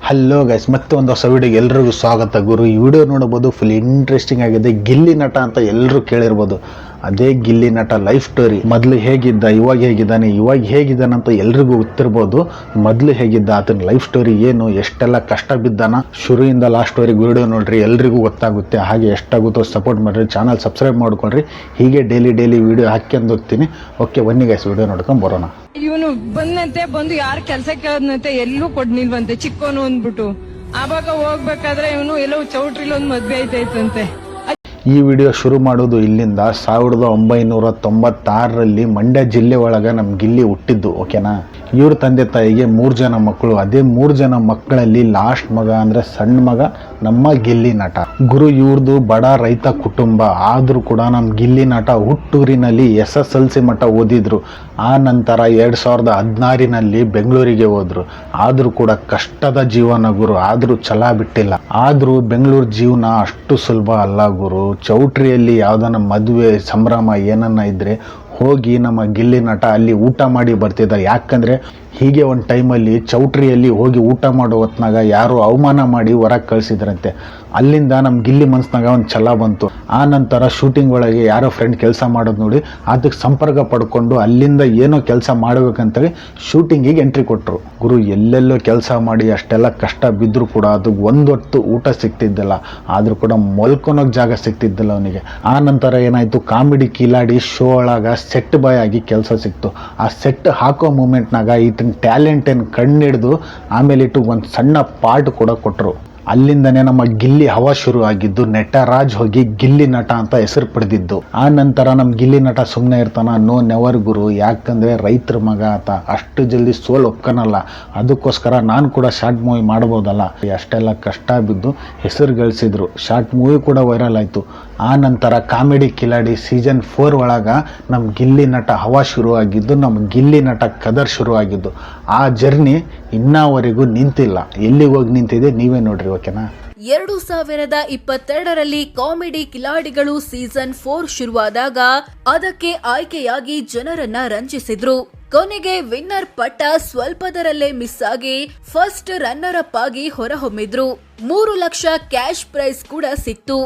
Hello guys, ಮತ್ತೆ ಒಂದು ಹೊಸ ವಿಡಿಯೋಗೆ ಎಲ್ರಿಗೂ ಸ್ವಾಗತ. ಗುರು, ಈ ವಿಡಿಯೋ ನೋಡಬಹುದು, ಫುಲ್ ಇಂಟ್ರೆಸ್ಟಿಂಗ್ ಆಗಿದೆ. ಗಿಲ್ಲಿ ನಟ ಅಂತ ಎಲ್ಲರೂ ಕೇಳಿರ್ಬೋದು. ಅದೇ ಗಿಲ್ಲಿ ನಟ ಲೈಫ್ ಸ್ಟೋರಿ. ಮೊದಲು ಹೇಗಿದ್ದ, ಇವಾಗ ಹೇಗಿದ್ದಾನೆ ಅಂತ ಎಲ್ರಿಗೂ ಗೊತ್ತಿರ್ಬೋದು. ಮೊದಲು ಹೇಗಿದ್ದ, ಆತನ ಲೈಫ್ ಸ್ಟೋರಿ ಏನು, ಎಷ್ಟೆಲ್ಲ ಕಷ್ಟ ಬಿದ್ದಾನ, ಶುರುವಿಂದ ಲಾಸ್ಟ್ ವರೆಗೂ ವಿಡಿಯೋ ನೋಡ್ರಿ, ಎಲ್ರಿಗೂ ಗೊತ್ತಾಗುತ್ತೆ. ಹಾಗೆ ಎಷ್ಟಾಗುತ್ತೋ ಸಪೋರ್ಟ್ ಮಾಡಿರಿ, ಚಾನಲ್ ಸಬ್ಸ್ಕ್ರೈಬ್ ಮಾಡ್ಕೊಳ್ರಿ. ಹೀಗೆ ಡೈಲಿ ವಿಡಿಯೋ ಹಾಕ್ಯಂದು ಹೋಗ್ತೀನಿ. ಓಕೆ, ಬನ್ನಿ ಗೈಸ್, ವಿಡಿಯೋ ನೋಡ್ಕೊಂಡು ಬರೋಣ. ಇವನು ಬಂದು ಯಾರು ಕೆಲಸ ಕೇಳದ್ನಂತೆ ಎಲ್ಲೂ ಕೊಡ್ನಿಲ್ವಂತೆ, ಚಿಕ್ಕೋನು ಅಂದ್ಬಿಟ್ಟು. ಆವಾಗ ಹೋಗ್ಬೇಕಾದ್ರೆ ಇವನು ಎಲ್ಲೋ ಚೌಟ್ರಿಲಿ ಒಂದು ಮದ್ವೆ ಐತೈತಂತೆ. ಈ ವಿಡಿಯೋ ಶುರು ಮಾಡೋದು ಇಲ್ಲಿಂದ. 1996ರಲ್ಲಿ ಮಂಡ್ಯ ಜಿಲ್ಲೆ ಒಳಗೆ ನಮ್ಮ ಗಿಲ್ಲಿ ಹುಟ್ಟಿದ್ದು. ಓಕೆನಾ. ಇವ್ರ ತಂದೆ ತಾಯಿಗೆ 3 ಜನ ಮಕ್ಕಳು. ಅದೇ 3 ಜನ ಮಕ್ಕಳಲ್ಲಿ ಲಾಸ್ಟ್ ಮಗ ಅಂದರೆ ಸಣ್ಣ ಮಗ ನಮ್ಮ ಗಿಲ್ಲಿ ನಟ. ಗುರು, ಇವ್ರದ್ದು ಬಡ ರೈತ ಕುಟುಂಬ ಆದರೂ ಕೂಡ ನಮ್ಮ ಗಿಲ್ಲಿ ನಟ ಹುಟ್ಟೂರಿನಲ್ಲಿ SSLC ಮಟ್ಟ ಓದಿದ್ರು. ಆ ನಂತರ 2016ರಲ್ಲಿ ಬೆಂಗಳೂರಿಗೆ ಹೋದ್ರು. ಆದರೂ ಕೂಡ ಕಷ್ಟದ ಜೀವನ ಗುರು, ಆದರೂ ಛಲ ಬಿಟ್ಟಿಲ್ಲ. ಆದರೂ ಬೆಂಗಳೂರು ಜೀವನ ಅಷ್ಟು ಸುಲಭ ಅಲ್ಲ ಗುರು. ಚೌಟ್ರಿಯಲ್ಲಿ ಯಾವುದನ್ನ ಮದುವೆ ಸಂಭ್ರಮ ಏನನ್ನ ಇದ್ರೆ ಹೋಗಿ ನಮ್ಮ ಗಿಲ್ಲಿ ನಟ ಅಲ್ಲಿ ಊಟ ಮಾಡಿ ಬರ್ತಿದ್ದ. ಯಾಕಂದರೆ ಹೀಗೆ ಒಂದು ಟೈಮಲ್ಲಿ ಚೌಟ್ರಿಯಲ್ಲಿ ಹೋಗಿ ಊಟ ಮಾಡೋ ಹೊತ್ನಾಗ ಯಾರು ಅವಮಾನ ಮಾಡಿ ಹೊರಗೆ ಕಳಿಸಿದ್ರಂತೆ. ಅಲ್ಲಿಂದ ನಮ್ಮ ಗಿಲ್ಲಿ ಮನಸ್ಸಿನಾಗ ಒಂದು ಛಲ ಬಂತು. ಆ ನಂತರ ಶೂಟಿಂಗ್ ಒಳಗೆ ಯಾರೋ ಫ್ರೆಂಡ್ ಕೆಲಸ ಮಾಡೋದು ನೋಡಿ ಅದಕ್ಕೆ ಸಂಪರ್ಕ ಪಡ್ಕೊಂಡು ಅಲ್ಲಿಂದ ಏನೋ ಕೆಲಸ ಮಾಡಬೇಕಂತೇಳಿ ಶೂಟಿಂಗಿಗೆ ಎಂಟ್ರಿ ಕೊಟ್ಟರು. ಗುರು, ಎಲ್ಲೆಲ್ಲೋ ಕೆಲಸ ಮಾಡಿ ಅಷ್ಟೆಲ್ಲ ಕಷ್ಟ ಬಿದ್ದರೂ ಕೂಡ ಅದು ಒಂದೊತ್ತು ಊಟ ಸಿಗ್ತಿದ್ದಿಲ್ಲ. ಆದರೂ ಕೂಡ ಮಲ್ಕೊಳೋಕೆ ಜಾಗ ಸಿಗ್ತಿದ್ದಿಲ್ಲ ಅವನಿಗೆ. ಆ ನಂತರ ಏನಾಯಿತು, ಕಾಮಿಡಿ ಕಿಲಾಡಿ ಶೋ ಒಳಗೆ ಸೆಟ್ ಬಾಯ್ ಆಗಿ ಕೆಲಸ ಸಿಕ್ತು. ಆ ಸೆಟ್ ಹಾಕೋ ಮೂಮೆಂಟ್ನಾಗ ಈತನ ಟ್ಯಾಲೆಂಟ್ ಏನು ಕಣ್ಣಿಡ್ದು ಆಮೇಲೆ ಇಟ್ಟು ಒಂದು ಸಣ್ಣ ಪಾರ್ಟ್ ಕೂಡ ಕೊಟ್ಟರು. ಅಲ್ಲಿಂದನೇ ನಮ್ಮ ಗಿಲ್ಲಿ ಹವಾ ಶುರು ಆಗಿದ್ದು. ನಟರಾಜ್ ಹೋಗಿ ಗಿಲ್ಲಿ ನಟ ಅಂತ ಹೆಸರು ಪಡೆದಿದ್ದು. ಆ ನಂತರ ನಮ್ಮ ಗಿಲ್ಲಿ ನಟ ಸುಮ್ಮನೆ ಇರ್ತಾನ? ನೋ ನೆವರ್ ಗುರು. ಯಾಕಂದರೆ ರೈತರ ಮಗ ಆತ, ಅಷ್ಟು ಜಲ್ದಿ ಸೋಲ್ ಒಪ್ಕನಲ್ಲ. ಅದಕ್ಕೋಸ್ಕರ ನಾನು ಕೂಡ ಶಾರ್ಟ್ ಮೂವಿ ಮಾಡ್ಬೋದಲ್ಲ. ಅಷ್ಟೆಲ್ಲ ಕಷ್ಟ ಬಿದ್ದು ಹೆಸರು ಗಳಿಸಿದ್ರು. ಶಾರ್ಟ್ ಮೂವಿ ಕೂಡ ವೈರಲ್ ಆಯಿತು. ಆ ನಂತರ ಕಾಮಿಡಿ ಕಿಲಾಡಿ ಸೀಸನ್ 4 ಒಳಗೆ ನಮ್ಮ ಗಿಲ್ಲಿ ನಟ ಹವಾ ಶುರು ಆಗಿದ್ದು, ನಮ್ಮ ಗಿಲ್ಲಿ ನಟ ಕದರ್ ಶುರು ಆಗಿದ್ದು. ಆ ಜರ್ನಿ ಇನ್ನವರೆಗೂ ನಿಂತಿಲ್ಲ. ಎಲ್ಲಿಗೆ ಹೋಗಿ ನಿಂತಿದೆ ನೀವೇ ನೋಡ್ರಿ. ಓಕೆನಾ. 2022ರಲ್ಲಿ ಕಾಮಿಡಿ ಕಿಲಾಡಿಗಳು ಸೀಸನ್ 4 ಶುರುವಾದಾಗ ಅದಕ್ಕೆ ಆಯ್ಕೆಯಾಗಿ ಜನರನ್ನ ರಂಜಿಸಿದ್ರು. ಕೊನೆಗೆ ವಿನ್ನರ್ ಪಟ್ಟ ಸ್ವಲ್ಪದರಲ್ಲೇ ಮಿಸ್ ಆಗಿ ಫಸ್ಟ್ ರನ್ನರ್ ಅಪ್ ಆಗಿ ಹೊರಹೊಮ್ಮಿದ್ರು. 3 ಲಕ್ಷ ಕ್ಯಾಶ್ ಪ್ರೈಸ್ ಕೂಡ ಸಿಕ್ತು.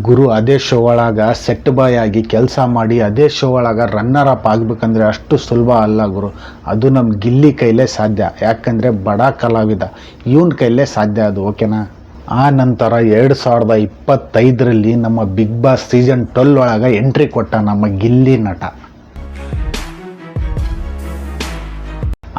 ಗುರು, ಅದೇ ಶೋ ಒಳಗ ಸೆಟ್ ಬಾಯ್ ಆಗಿ ಕೆಲಸ ಮಾಡಿ ಅದೇ ಶೋ ಒಳಗ ರನ್ನರ್ ಅಪ್ ಆಗ್ಬೇಕಂದ್ರೆ ಅಷ್ಟು ಸುಲಭ ಅಲ್ಲ ಗುರು. ಅದು ನಮ್ಮ ಗಿಲ್ಲಿ ಕೈಲೇ ಸಾಧ್ಯ. ಯಾಕಂದರೆ ಬಡ ಕಲಾವಿದ, ಇವನ್ ಕೈಲೇ ಸಾಧ್ಯ ಅದು. ಓಕೆನಾ. ಆ ನಂತರ 2025ರಲ್ಲಿ ನಮ್ಮ ಬಿಗ್ ಬಾಸ್ ಸೀಸನ್ 12 ಒಳಗೆ ಎಂಟ್ರಿ ಕೊಟ್ಟ ನಮ್ಮ ಗಿಲ್ಲಿ ನಟ.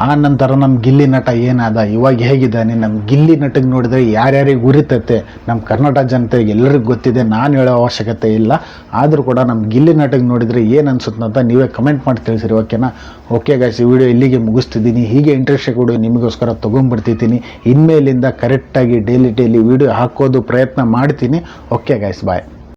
ಆ ನಂತರ ನಮ್ಮ ಗಿಲ್ಲಿ ನಟ ಏನಾದ, ಇವಾಗ ಹೇಗಿದ್ದಾನೆ, ನಮ್ಮ ಗಿಲ್ಲಿ ನಟಗೆ ನೋಡಿದ್ರೆ ಯಾರ್ಯಾರಿಗೆ ಉರಿತೈತೆ, ನಮ್ಮ ಕರ್ನಾಟಕ ಜನತೆಗೆ ಎಲ್ಲರಿಗೂ ಗೊತ್ತಿದೆ, ನಾನು ಹೇಳೋ ಅವಶ್ಯಕತೆ ಇಲ್ಲ. ಆದರೂ ಕೂಡ ನಮ್ಮ ಗಿಲ್ಲಿ ನಟಗೆ ನೋಡಿದರೆ ಏನು ಅನ್ಸುತ್ತೆ ಅಂತ ನೀವೇ ಕಮೆಂಟ್ ಮಾಡಿ ತಿಳಿಸಿರಿ. ಓಕೆನಾ. ಓಕೆ ಗೈಸ್, ಈ ವಿಡಿಯೋ ಇಲ್ಲಿಗೆ ಮುಗಿಸ್ತಿದ್ದೀನಿ. ಹೀಗೆ ಇಂಟ್ರೆಸ್ಟಿಂಗ್ ವಿಡಿಯೋ ನಿಮಗೋಸ್ಕರ ತೊಗೊಂಡ್ಬಿಡ್ತಿದ್ದೀನಿ. ಇನ್ಮೇಲಿಂದ ಕರೆಕ್ಟಾಗಿ ಡೈಲಿ ವಿಡಿಯೋ ಹಾಕೋದು ಪ್ರಯತ್ನ ಮಾಡ್ತೀನಿ. ಓಕೆ ಗೈಸ್, ಬಾಯ್.